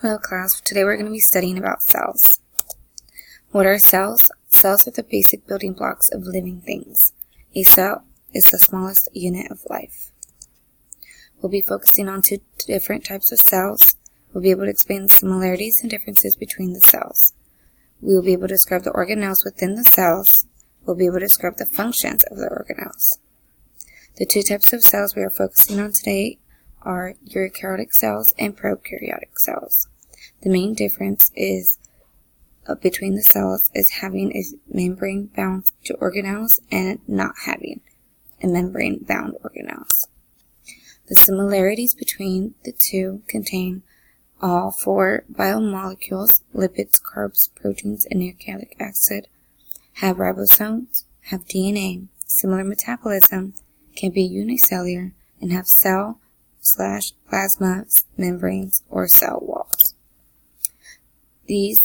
Hello class, today we're going to be studying about cells. What are cells? Cells are the basic building blocks of living things. A cell is the smallest unit of life. We'll be focusing on two different types of cells. We'll be able to explain the similarities and differences between the cells. We will be able to describe the organelles within the cells. We'll be able to describe the functions of the organelles. The two types of cells we are focusing on today are eukaryotic cells and prokaryotic cells. The main difference is between the cells is having a membrane bound to organelles and not having a membrane bound organelles. The similarities between the two contain all four biomolecules, lipids, carbs, proteins, and nucleic acid, have ribosomes, have DNA, similar metabolism, can be unicellular, and have cell/plasma membranes or cell walls. These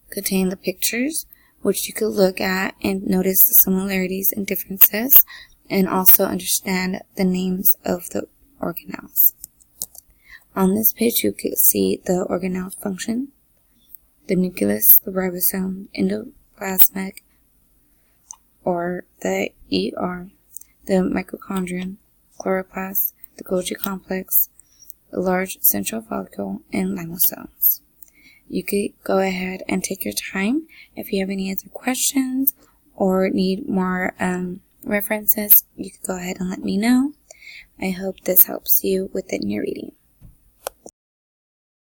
contain the pictures which you could look at and notice the similarities and differences, and also understand the names of the organelles. On this page you could see the organelle function, the nucleus, the ribosome, endoplasmic or the ER, the mitochondrion, chloroplast, the Golgi complex, a large central follicle, and lysosomes. You could go ahead and take your time. If you have any other questions or need more references, you could go ahead and let me know. I hope this helps you within your reading.